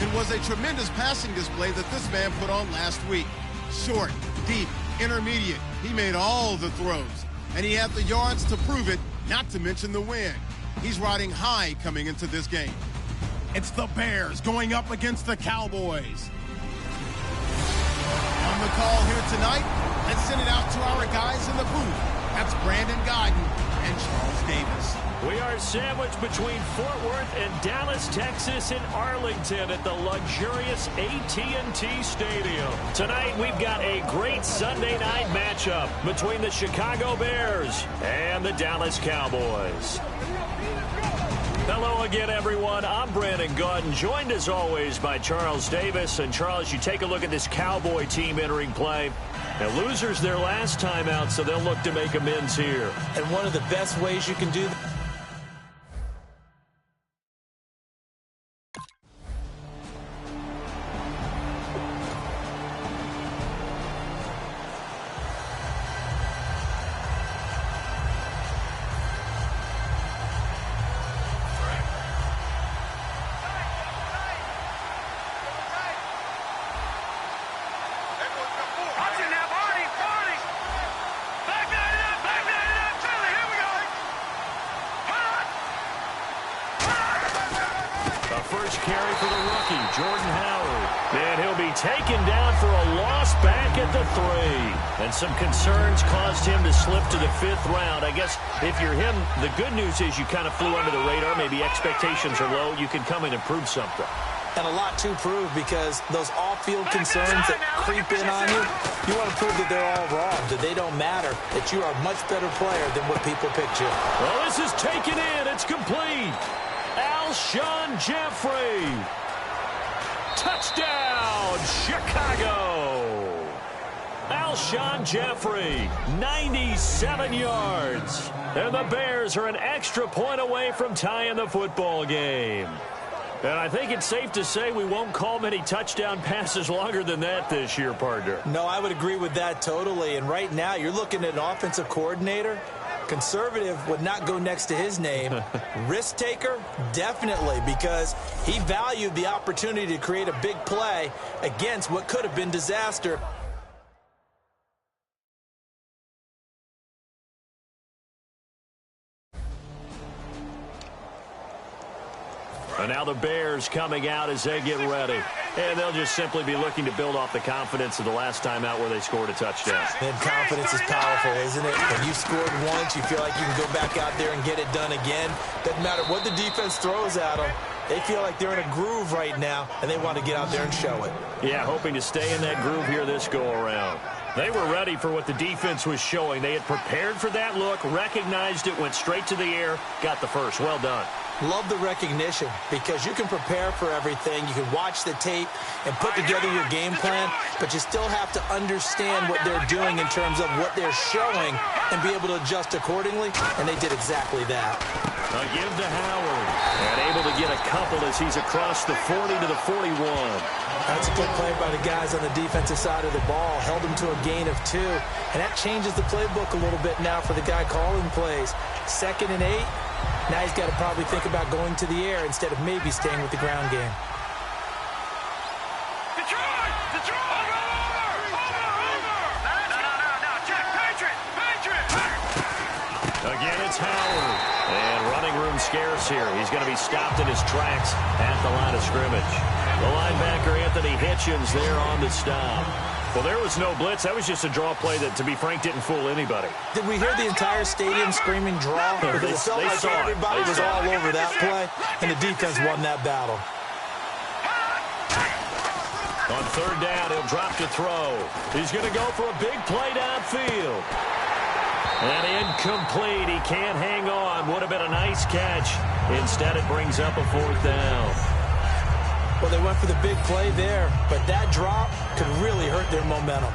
It was a tremendous passing display that this man put on last week. Short, deep, intermediate. He made all the throws. And he had the yards to prove it, not to mention the win. He's riding high coming into this game. It's the Bears going up against the Cowboys. On the call here tonight, let's send it out to our guys in the booth. That's Brandon Guyton and Charles Davis. We are sandwiched between Fort Worth and Dallas, Texas in Arlington at the luxurious AT&T Stadium. Tonight we've got a great Sunday night matchup between the Chicago Bears and the Dallas Cowboys. Hello again, everyone. I'm Brandon Guyton, joined as always by Charles Davis. And Charles, you take a look at this Cowboy team entering play. Now, losers their last time out, so they'll look to make amends here. And one of the best ways you can do that. First carry for the rookie, Jordan Howard. And he'll be taken down for a loss back at the 3. And some concerns caused him to slip to the 5th round. I guess if you're him, the good news is you kind of flew under the radar. Maybe expectations are low. You can come in and prove something. And a lot to prove, because those off-field concerns that creep in on you, you want to prove that they're all wrong, that they don't matter, that you are a much better player than what people picture. Well, this is taken in. It's complete. Alshon Jeffrey. Touchdown, Chicago. Alshon Jeffrey, 97 yards. And the Bears are an extra point away from tying the football game. And I think it's safe to say we won't call many touchdown passes longer than that this year, partner. No, I would agree with that totally. And right now, you're looking at an offensive coordinator. Conservative would not go next to his name. Risk taker, definitely, because he valued the opportunity to create a big play against what could have been disaster. And now the Bears coming out as they get ready. And they'll just simply be looking to build off the confidence of the last time out where they scored a touchdown. And confidence is powerful, isn't it? When you scored once, you feel like you can go back out there and get it done again. Doesn't matter what the defense throws at them. They feel like they're in a groove right now, and they want to get out there and show it. Yeah, hoping to stay in that groove here this go-around. They were ready for what the defense was showing. They had prepared for that look, recognized it, went straight to the air, got the first. Well done. Love the recognition, because you can prepare for everything. You can watch the tape and put together your game plan, but you still have to understand what they're doing in terms of what they're showing and be able to adjust accordingly, and they did exactly that. A give to Howard, and able to get a couple as he's across the 40 to the 41. That's a good play by the guys on the defensive side of the ball. Held them to a gain of 2, and that changes the playbook a little bit now for the guy calling plays. 2nd and 8. Now he's got to probably think about going to the air instead of maybe staying with the ground game. Detroit! Detroit! Over! No, check, Patriot! Again, it's Howard. And running room scarce here. He's going to be stopped in his tracks at the line of scrimmage. The linebacker, Anthony Hitchens, there on the stop. Well, there was no blitz. That was just a draw play that, to be frank, didn't fool anybody. Did we hear the entire stadium screaming draw? Because it felt like everybody was all over that play, and the defense won that battle. On 3rd down, he'll drop to throw. He's going to go for a big play downfield. And incomplete. He can't hang on. Would have been a nice catch. Instead, it brings up a 4th down. Well, they went for the big play there, but that drop could really hurt their momentum.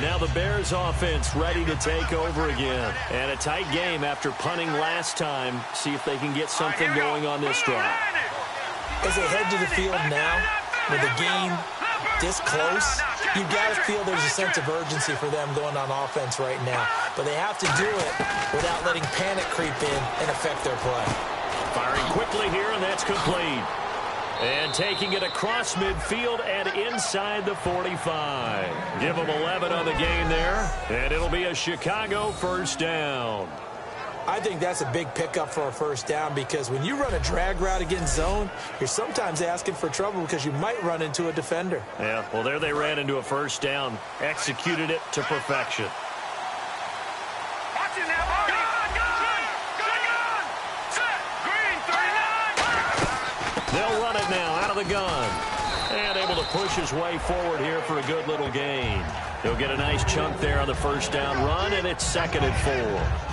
Now the Bears offense ready to take over again. And a tight game after punting last time. See if they can get something going on this drive. As they head to the field now, with the game this close, you've got to feel there's a sense of urgency for them going on offense right now. But they have to do it without letting panic creep in and affect their play. Firing quickly here, and that's complete. And taking it across midfield and inside the 45. Give them 11 on the game there, and it'll be a Chicago first down. I think that's a big pickup for a first down because when you run a drag route against zone, you're sometimes asking for trouble because you might run into a defender. Yeah, well, there they ran into a first down, executed it to perfection. Watch it now, Marty. Gun. Set. Green, 39. They'll run it now out of the gun. And able to push his way forward here for a good little gain. He'll get a nice chunk there on the first down run, and it's 2nd and 4.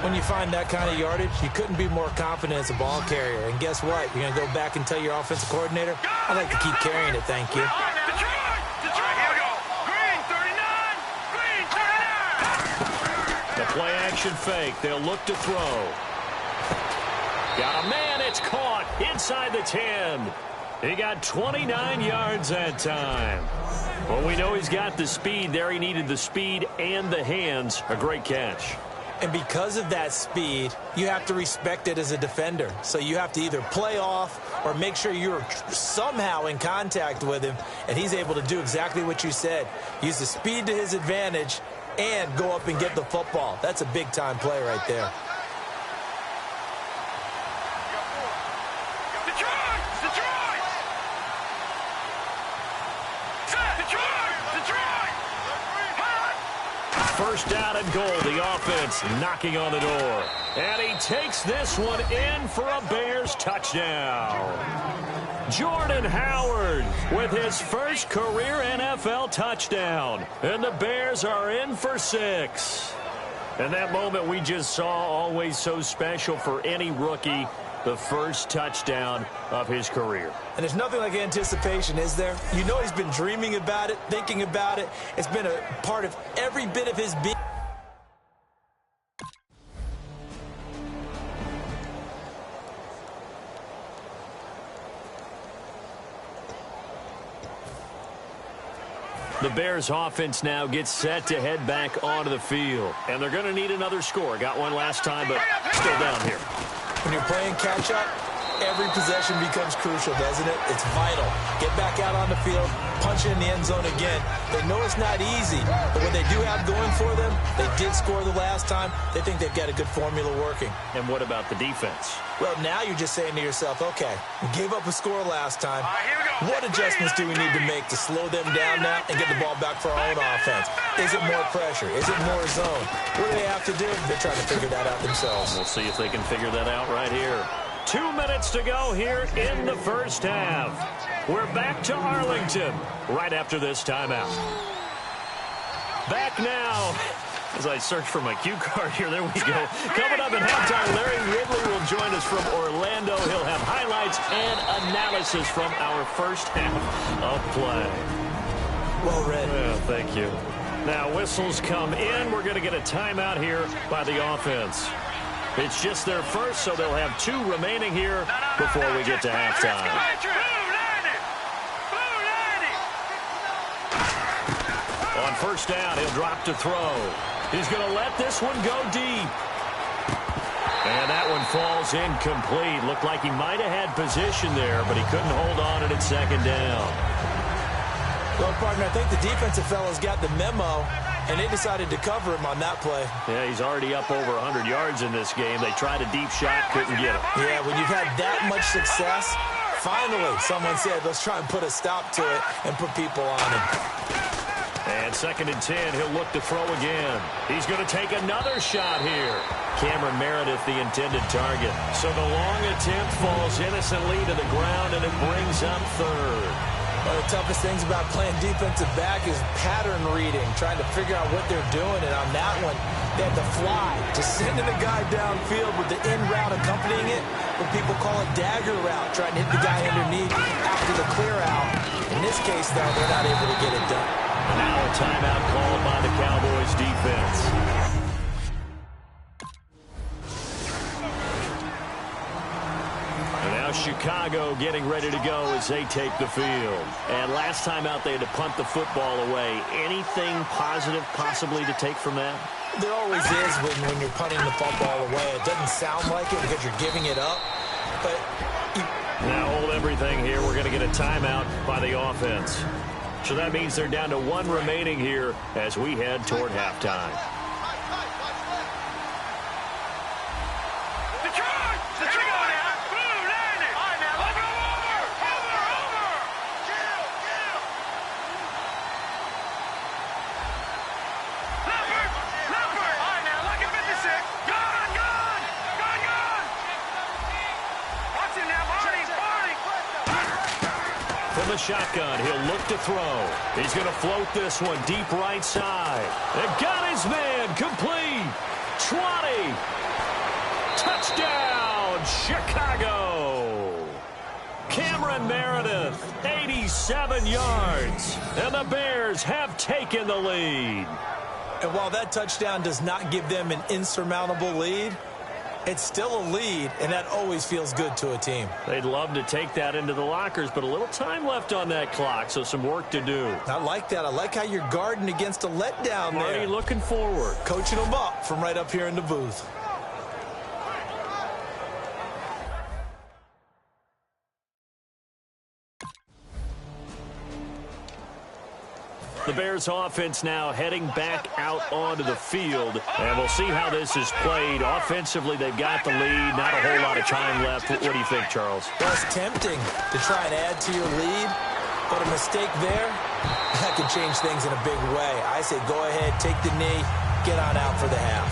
When you find that kind of yardage, you couldn't be more confident as a ball carrier. And guess what? You're going to go back and tell your offensive coordinator, I'd like to keep carrying it, thank you. Detroit. Here we go. Green, 39. Green, 39. The play action fake. They'll look to throw. Got a man. It's caught inside the 10. He got 29 yards that time. Well, we know he's got the speed there. He needed the speed and the hands. A great catch. And because of that speed, you have to respect it as a defender. So you have to either play off or make sure you're somehow in contact with him. And he's able to do exactly what you said. Use the speed to his advantage and go up and get the football. That's a big-time play right there. First down and goal, the offense knocking on the door. And he takes this one in for a Bears touchdown. Jordan Howard with his first career NFL touchdown. And the Bears are in for 6. And that moment we just saw, always so special for any rookie. The first touchdown of his career. And there's nothing like anticipation, is there? You know he's been dreaming about it, thinking about it. It's been a part of every bit of his being. The Bears offense now gets set to head back onto the field. And they're going to need another score. Got one last time, but still down here. When you're playing catch-up, every possession becomes crucial, doesn't it? It's vital. Get back out on the field, punch it in the end zone again. They know it's not easy, but what they do have going for them, they did score the last time. They think they've got a good formula working. And what about the defense? Well, now you're just saying to yourself, okay, we gave up a score last time. What adjustments do we need to make to slow them down now and get the ball back for our own offense? Is it more pressure? Is it more zone? What do they have to do? They're trying to figure that out themselves. We'll see if they can figure that out right here. 2 minutes to go here in the first half. We're back to Arlington right after this timeout. Back now. As I search for my cue card here, there we go. Coming up at halftime, Larry Ridley will join us from Orlando. He'll have highlights and analysis from our first half of play. Well read. Well, thank you. Now, whistles come in. We're going to get a timeout here by the offense. It's just their first, so they'll have 2 remaining here before we get to halftime. On first down, he'll drop to throw. He's going to let this one go deep. And that one falls incomplete. Looked like he might have had position there, but he couldn't hold on at 2nd down. Well, partner, I think the defensive fellas got the memo, and they decided to cover him on that play. Yeah, he's already up over 100 yards in this game. They tried a deep shot, couldn't get it. Yeah, when you've had that much success, finally someone said, let's try and put a stop to it and put people on him. And 2nd and 10, he'll look to throw again. He's going to take another shot here. Cameron Meredith, the intended target. So the long attempt falls innocently to the ground, and it brings up 3rd. One of the toughest things about playing defensive back is pattern reading, trying to figure out what they're doing. And on that one, they had to fly, just sending a guy downfield with the in route accompanying it, what people call a dagger route, trying to hit the guy underneath after the clear out. In this case, though, they're not able to get it done. Now a timeout called by the Cowboys defense. And now Chicago getting ready to go as they take the field. And last time out they had to punt the football away. Anything positive possibly to take from that? There always is when you're punting the football away. It doesn't sound like it because you're giving it up. But now hold everything here. We're going to get a timeout by the offense. So that means they're down to one remaining here as we head toward halftime. From the shotgun, he'll look to throw. He's going to float this one deep right side. And got his man complete. 20. Touchdown, Chicago. Cameron Meredith, 87 yards. And the Bears have taken the lead. And while that touchdown does not give them an insurmountable lead, it's still a lead, and that always feels good to a team. They'd love to take that into the lockers, but a little time left on that clock, so some work to do. I like that. I like how you're guarding against a letdown there. Already looking forward. Coaching them up from right up here in the booth. The Bears offense now heading back out onto the field. And we'll see how this is played. Offensively, they've got the lead. Not a whole lot of time left. What do you think, Charles? Well, it's tempting to try and add to your lead. But a mistake there, that could change things in a big way. I say go ahead, take the knee, get on out for the half.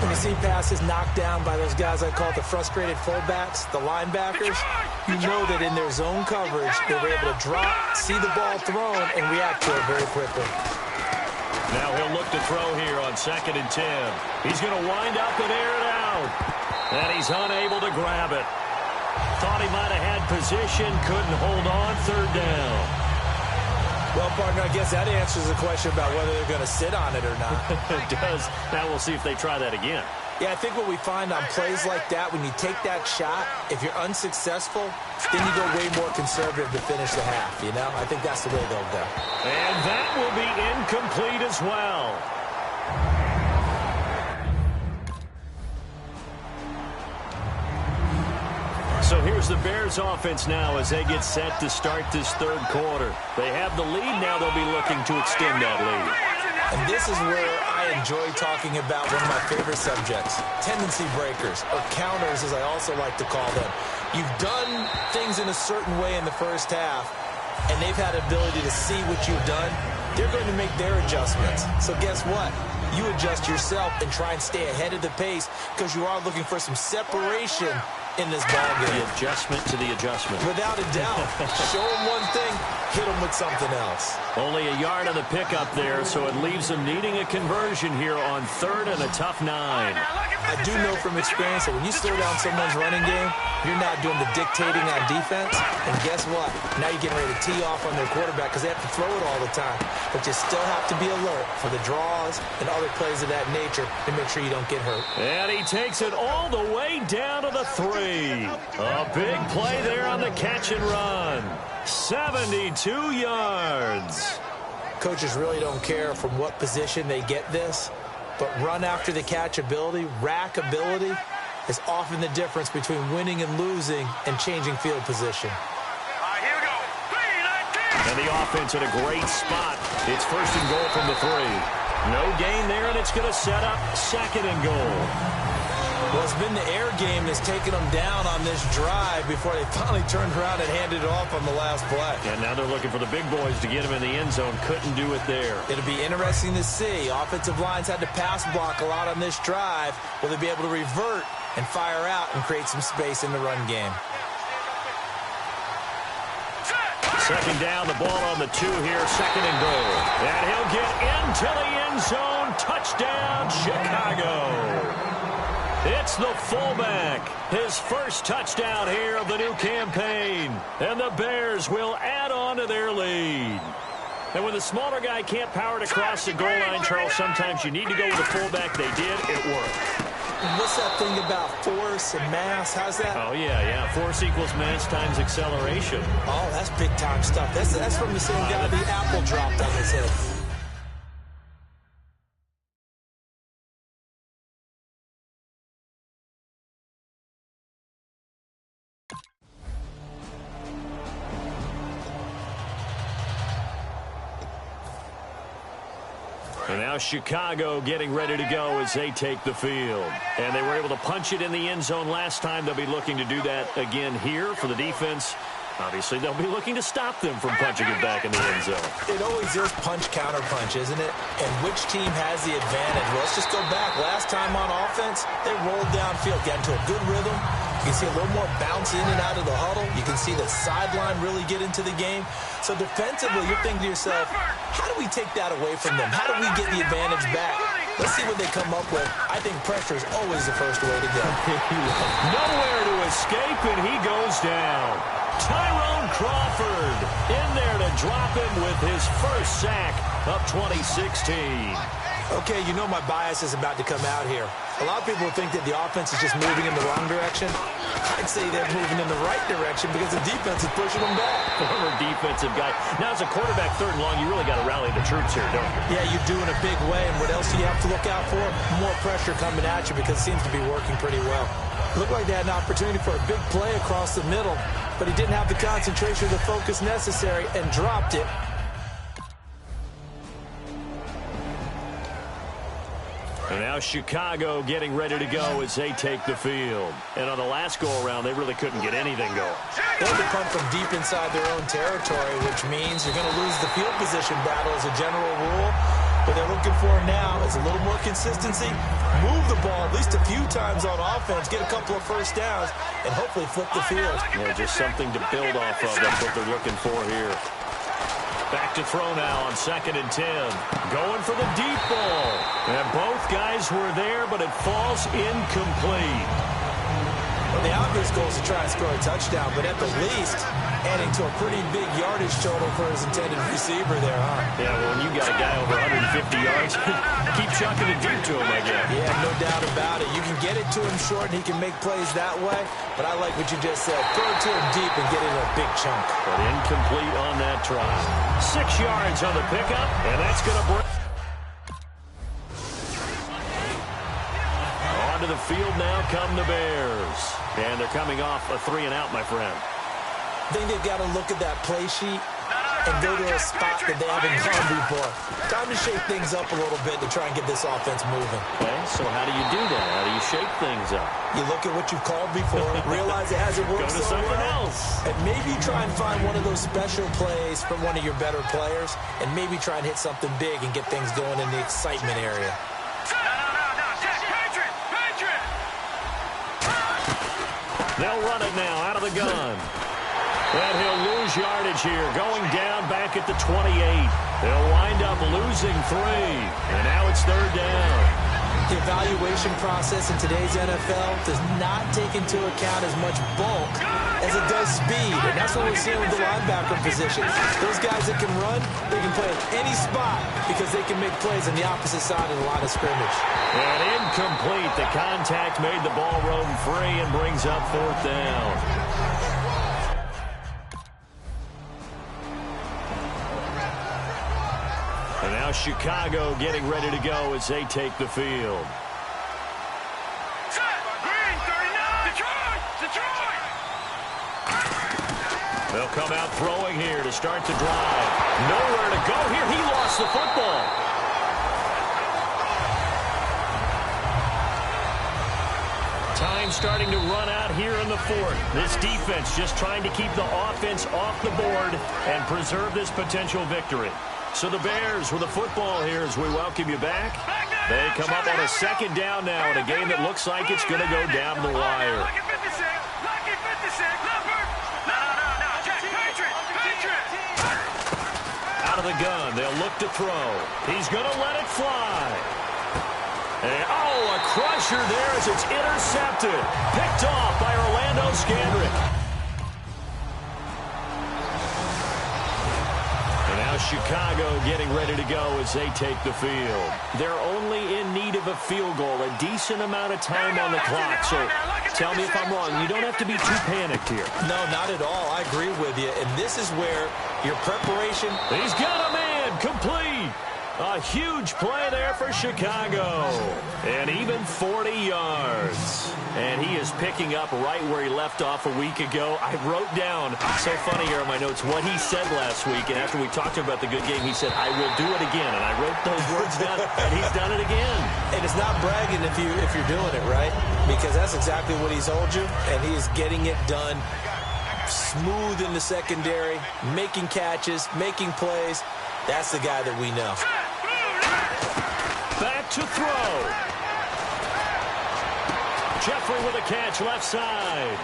When you see passes knocked down by those guys I call the frustrated fullbacks, the linebackers, you know that in their zone coverage, they were able to drop, see the ball thrown, and react to it very quickly. Now he'll look to throw here on 2nd and 10. He's going to wind up and air it out. And he's unable to grab it. Thought he might have had position, couldn't hold on, 3rd down. Well, partner, I guess that answers the question about whether they're going to sit on it or not. It does. Now we'll see if they try that again. Yeah, I think what we find on plays like that, when you take that shot, if you're unsuccessful, then you go way more conservative to finish the half, you know? I think that's the way they'll go. And that will be incomplete as well. So here's the Bears offense now as they get set to start this 3rd quarter. They have the lead now. They'll be looking to extend that lead. And this is where I enjoy talking about one of my favorite subjects, tendency breakers, or counters as I also like to call them. You've done things in a certain way in the first half, and they've had ability to see what you've done. They're going to make their adjustments. So guess what? You adjust yourself and try and stay ahead of the pace because you are looking for some separation in this ballgame. The adjustment to the adjustment. Without a doubt. Show them one thing, hit them with something else. Only a yard on the pickup there, so it leaves them needing a conversion here on 3rd and a tough 9. I do know from experience that when you slow down someone's running game, you're not doing the dictating on defense. And guess what? Now you're getting ready to tee off on their quarterback because they have to throw it all the time. But you still have to be alert for the draws and other plays of that nature to make sure you don't get hurt. And he takes it all the way down to the 3. A big play there on the catch and run. 72 yards. Coaches really don't care from what position they get this, but run after the catch ability, rack ability, is often the difference between winning and losing and changing field position. Here we go. 3-19. And the offense in a great spot. It's 1st and goal from the 3. No gain there, and it's going to set up 2nd and goal. Well, it's been the air game that's taken them down on this drive before they finally turned around and handed it off on the last play. And now they're looking for the big boys to get him in the end zone. Couldn't do it there. It'll be interesting to see. Offensive lines had to pass block a lot on this drive. Will they be able to revert and fire out and create some space in the run game? 2nd down, the ball on the 2 here, 2nd and goal. And he'll get into the end zone. Touchdown, Chicago. It's the fullback. His first touchdown here of the new campaign. And the Bears will add on to their lead. And when the smaller guy can't power it across the goal line, Charles, sometimes you need to go with the fullback. They did. It worked. What's that thing about force and mass? How's that? Oh, yeah. Force equals mass times acceleration. Oh, that's big-time stuff. That's from the same guy the apple dropped on his head. And now Chicago getting ready to go as they take the field. And they were able to punch it in the end zone last time. They'll be looking to do that again here for the defense. Obviously, they'll be looking to stop them from punching it back in the end zone. It always is punch-counter-punch, isn't it? And which team has the advantage? Well, let's just go back. Last time on offense, they rolled downfield, got into a good rhythm. You can see a little more bounce in and out of the huddle. You can see the sideline really get into the game. So defensively, you're thinking to yourself, how do we take that away from them? How do we get the advantage back? Let's see what they come up with. I think pressure is always the first way to go. Nowhere to escape, and he goes down. Tyrone Crawford in there to drop him with his first sack, up 2016. Okay, you know my bias is about to come out here. A lot of people think that the offense is just moving in the wrong direction. I'd say they're moving in the right direction because the defense is pushing them back. Former defensive guy. Now, as a quarterback, third and long, you really got to rally the troops here, don't you? Yeah, you do in a big way. And what else do you have to look out for? More pressure coming at you because it seems to be working pretty well. Looked like they had an opportunity for a big play across the middle, but he didn't have the concentration or the focus necessary and dropped it. And now Chicago getting ready to go as they take the field. And on the last go-around, they really couldn't get anything going. They had to punt from deep inside their own territory, which means you're going to lose the field position battle as a general rule. What they're looking for now is a little more consistency, move the ball at least a few times on offense, get a couple of first downs, and hopefully flip the field. Yeah, just something to build off of. That's what they're looking for here. Back to throw now on 2nd and 10. Going for the deep ball. And both guys were there, but it falls incomplete. Well, the obvious goal is to try and score a touchdown, but at the least, adding to a pretty big yardage total for his intended receiver there, huh? Yeah, well, when you got a guy over 150 yards, keep chucking it deep to him, I guess. Yeah, no doubt about it. You can get it to him short, and he can make plays that way, but I like what you just said. Throw it to him deep and get it in a big chunk. But incomplete on that try. 6 yards on the pickup, and that's going to break. Onto the field now come the Bears. And they're coming off a 3-and-out, my friend. I think they've got to look at that play sheet and go to a spot that they haven't gone before. Time to shake things up a little bit to try and get this offense moving. Okay, so how do you do that? How do you shake things up? You look at what you've called before, realize it hasn't worked Go to so something well, else. and maybe try and find one of those special plays from one of your better players, and maybe try and hit something big and get things going in the excitement area. They'll run it now out of the gun. And he'll lose yardage here, going down back at the 28. They'll wind up losing 3. And now it's 3rd down. The evaluation process in today's NFL does not take into account as much bulk as it does speed. And that's what we're seeing with the linebacker position. Those guys that can run, they can play at any spot because they can make plays on the opposite side of the line of scrimmage. And incomplete. The contact made the ball roam free and brings up 4th down. And now Chicago getting ready to go as they take the field. They'll come out throwing here to start the drive. Nowhere to go here. He lost the football. Time starting to run out here in the 4th. This defense just trying to keep the offense off the board and preserve this potential victory. So the Bears with the football here as we welcome you back. They come up on a 2nd down now in a game that looks like it's going to go down the wire. Out of the gun, they'll look to throw. He's going to let it fly. And, a crusher there as it's intercepted. Picked off by Orlando Scandrick. Chicago getting ready to go as they take the field. They're only in need of a field goal, a decent amount of time on the clock. So tell me if I'm wrong. You don't have to be too panicked here. No, not at all. I agree with you. And this is where your preparation. He's got a man complete. A huge play there for Chicago. And even 40 yards. And he is picking up right where he left off a week ago. I wrote down, so funny here in my notes, what he said last week. And after we talked about the good game, he said, I will do it again. And I wrote those words down, and he's done it again. And it's not bragging if you're doing it, right? Because that's exactly what he's told you. And he is getting it done. Smooth in the secondary, making catches, making plays. That's the guy that we know. Back to throw. Jeffrey with a catch left side.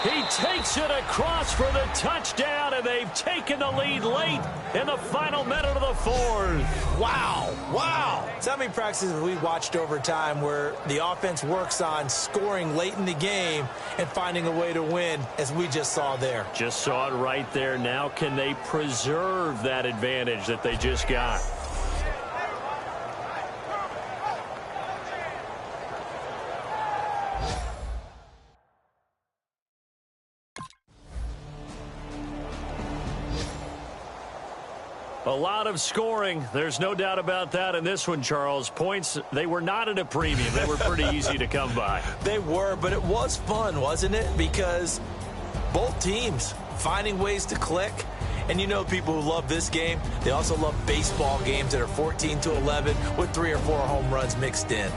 He takes it across for the touchdown, and they've taken the lead late in the final minute of the fourth. Wow. Wow. So how many practices have we watched over time where the offense works on scoring late in the game and finding a way to win, as we just saw there? Just saw it right there. Now can they preserve that advantage that they just got? A lot of scoring. There's no doubt about that in this one, Charles. Points, they were not at a premium. They were pretty easy to come by. They were, but it was fun, wasn't it? Because both teams finding ways to click. And you know people who love this game, they also love baseball games that are 14-11 with 3 or 4 home runs mixed in.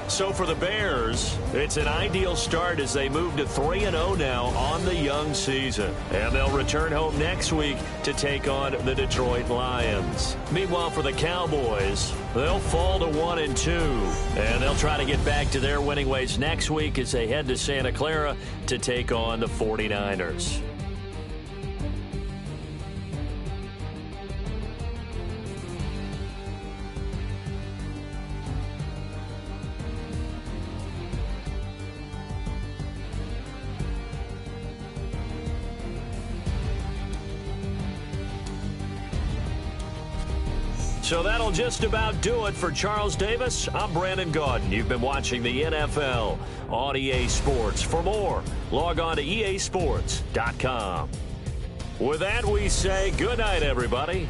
So for the Bears, it's an ideal start as they move to 3-0 now on the young season. And they'll return home next week to take on the Detroit Lions. Meanwhile, for the Cowboys, they'll fall to 1-2. And they'll try to get back to their winning ways next week as they head to Santa Clara to take on the 49ers. So that'll just about do it for Charles Davis. I'm Brandon Gaudin. You've been watching the NFL on EA Sports. For more, log on to easports.com. With that, we say good night, everybody,